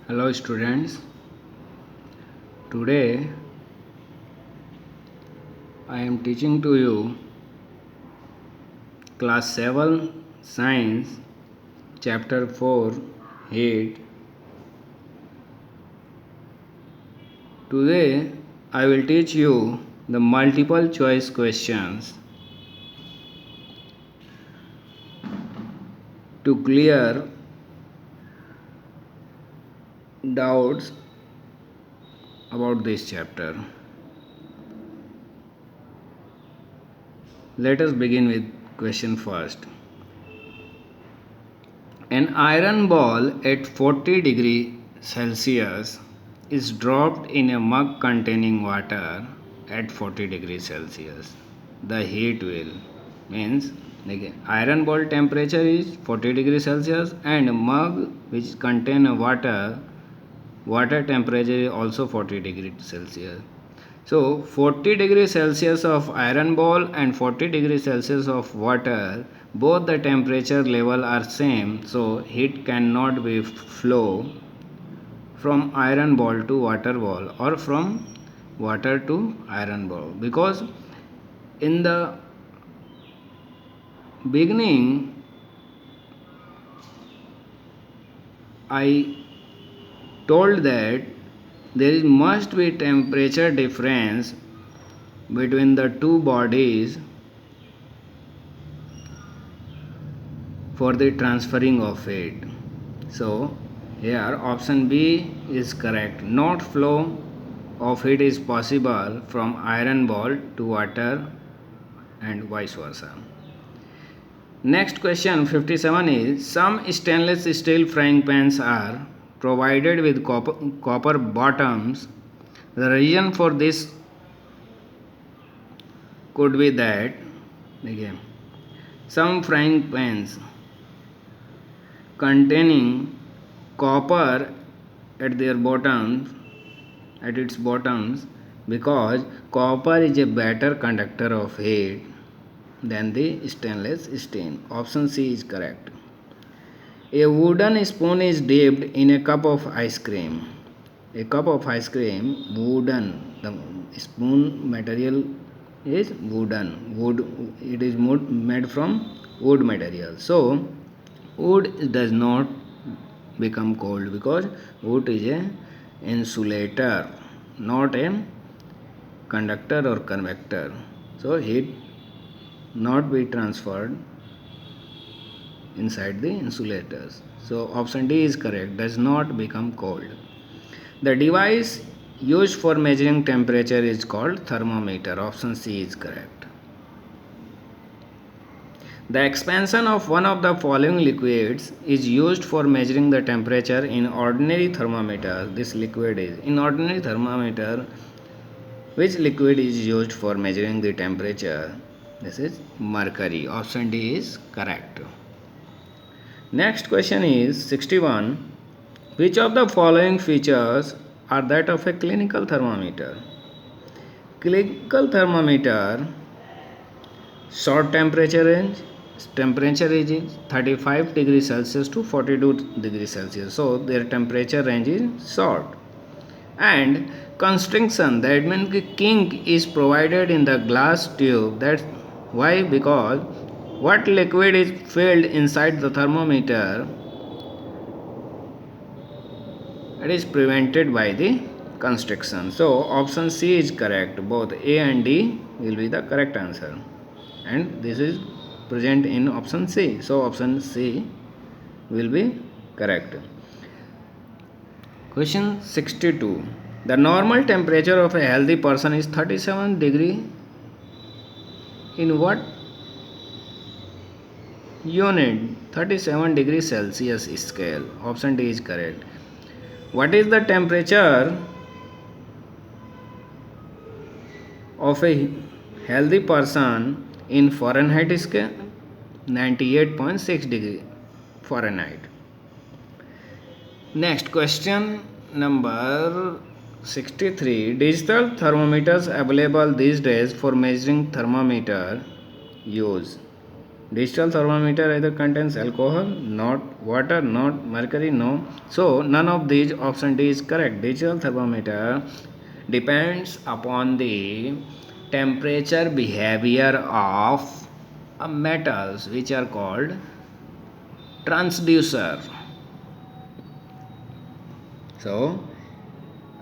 Hello students, today I am teaching to you class 7 science chapter 4 heat. Today I will teach you the multiple choice questions to clear doubts about this chapter. Let us begin with question first. An iron ball at 40 degrees Celsius is dropped in a mug containing water at 40 degrees Celsius. The heat will means iron ball temperature is 40 degrees Celsius and a mug which contain water temperature is also 40 degrees Celsius. So 40 degrees Celsius of iron ball and 40 degrees Celsius of water, both the temperature level are same, so heat cannot be flow from iron ball to water ball or from water to iron ball, because in the beginning I told that there must be temperature difference between the two bodies for the transferring of heat. So here option B is correct. Not flow of heat is possible from iron ball to water and vice versa. Next question 57 is, some stainless steel frying pans are provided with copper bottoms. The reason for this could be that again, some frying pans containing copper at its bottoms, because copper is a better conductor of heat than the stainless steel. Option C is correct. A wooden spoon is dipped in a cup of ice cream. A cup of ice cream, wooden. The spoon material is wooden. It is made from wood material. So wood does not become cold because wood is a insulator, not a conductor or convector. So heat not be transferred inside the insulators. So option D is correct, does not become cold. The device used for measuring temperature is called thermometer. Option C is correct. The expansion of one of the following liquids is used for measuring the temperature in ordinary thermometer. This liquid is in ordinary thermometer. Which liquid is used for measuring the temperature? This is mercury. Option D is correct. Next question is 61. Which of the following features are that of a clinical thermometer? Clinical thermometer short temperature range. Temperature is 35 degrees Celsius to 42 degrees Celsius. So their temperature range is short. And constriction, that means the kink is provided in the glass tube. That's why, because what liquid is filled inside the thermometer, it is prevented by the constriction. So option C is correct. Both A and D will be the correct answer, and this is present in option C. So option C will be correct. Question 62. The normal temperature of a healthy person is 37 degree. In what unit? 37 degrees Celsius scale. Option D is correct. What is the temperature of a healthy person in Fahrenheit scale? 98.6 degree Fahrenheit. Next question number 63. Digital thermometers available these days for measuring thermometer use. Digital thermometer either contains alcohol, not water, not mercury, no. So none of these option D is correct. Digital thermometer depends upon the temperature behavior of metals which are called transducer. So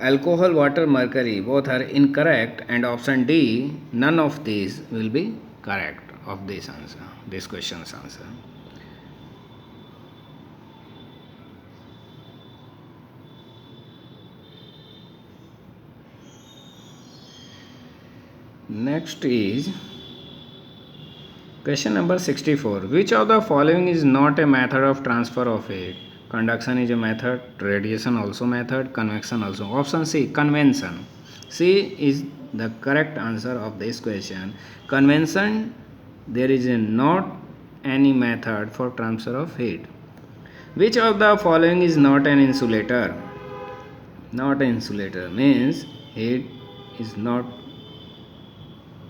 alcohol, water, mercury both are incorrect, and option D, none of these will be correct of this answer, this question's answer. Next is question number 64. Which of the following is not a method of transfer of heat? Conduction is a method, radiation also method, convection also. Option C, convention. C is the correct answer of this question. Convention, there is not any method for transfer of heat. Which of the following is not an insulator? Not an insulator means heat is not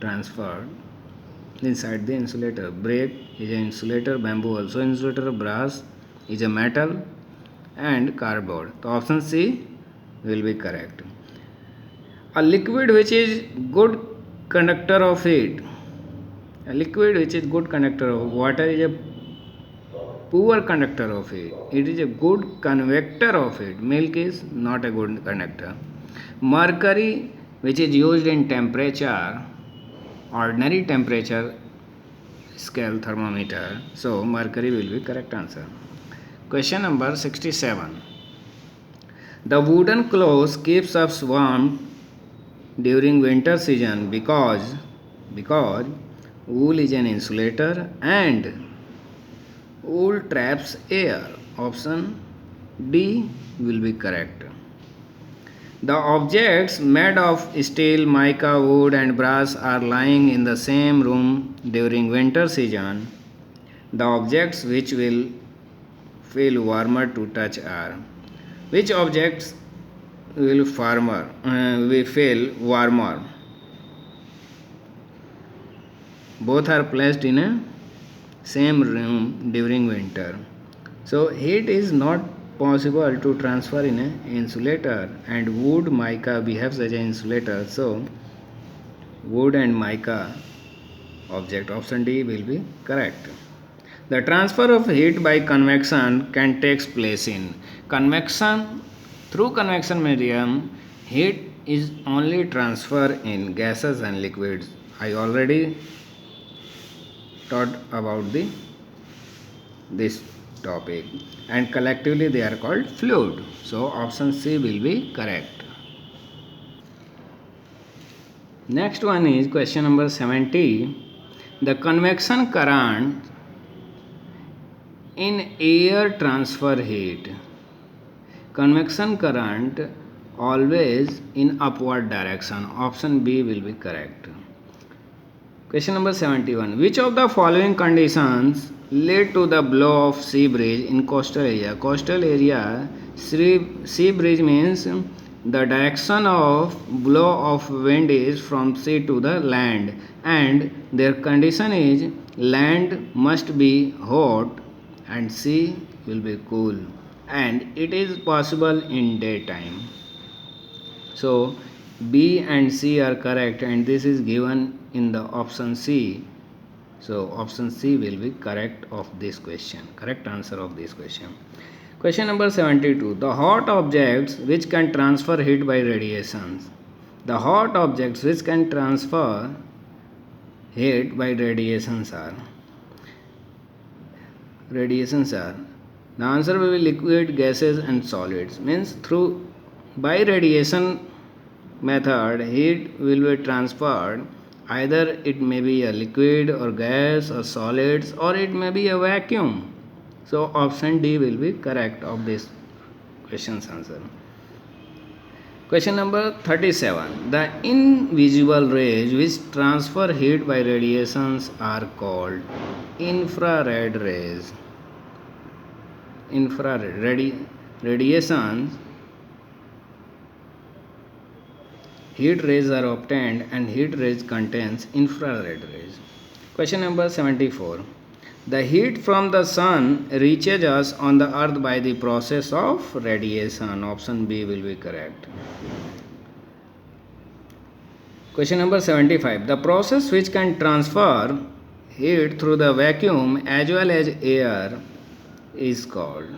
transferred inside the insulator. Brick is an insulator, bamboo also insulator, brass is a metal, and cardboard. So option C will be correct. A liquid which is good conductor of heat. A liquid which is good conductor of water is a poor conductor of heat. It is a good convector of heat. Milk is not a good conductor. Mercury, which is used in temperature, ordinary temperature scale thermometer. So mercury will be correct answer. Question number 67. The wooden clothes keeps us warm during winter season because wool is an insulator and wool traps air. Option D will be correct. The objects made of steel, mica, wood and brass are lying in the same room during winter season. The objects which will feel warmer to touch are. Which objects will feel warmer? Both are placed in a same room during winter. So heat is not possible to transfer in an insulator, and wood mica behaves as an insulator. So wood and mica object, option D will be correct. The transfer of heat by convection can take place in convection. Through convection medium, heat is only transferred in gases and liquids. I already taught about this topic, and collectively they are called fluid. So option C will be correct. Next one is question number 70. The convection current in air transfer heat. Convection current always in upward direction. Option B will be correct. Question number 71. Which of the following conditions lead to the blow of sea breeze in coastal area? Coastal area, sea breeze means the direction of blow of wind is from sea to the land, and their condition is land must be hot and sea will be cool, and it is possible in daytime. So B and C are correct, and this is given in the option C. So option C will be correct of this question. Correct answer of this question. Question number 72. The hot objects which can transfer heat by radiations. The hot objects which can transfer heat by radiations are. The answer will be liquid, gases and solids. Means through by radiation method heat will be transferred. Either it may be a liquid or gas or solids, or it may be a vacuum. So option D will be correct of this question's answer. Question number 37. The invisible rays which transfer heat by radiations are called infrared rays. Radiations, heat rays are obtained, and heat rays contains infrared rays. Question number 74. The heat from the sun reaches us on the earth by the process of radiation. Option B will be correct. Question number 75. The process which can transfer heat through the vacuum as well as air is called.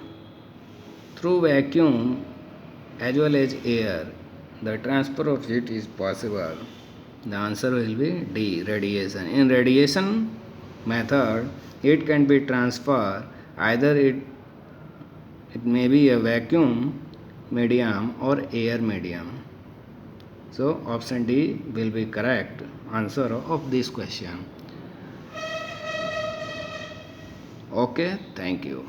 Through vacuum as well as air, the transfer of heat is possible. The answer will be D, radiation. In radiation method, heat can be transferred either it may be a vacuum medium or air medium. So option D will be correct answer of this question. Okay, thank you.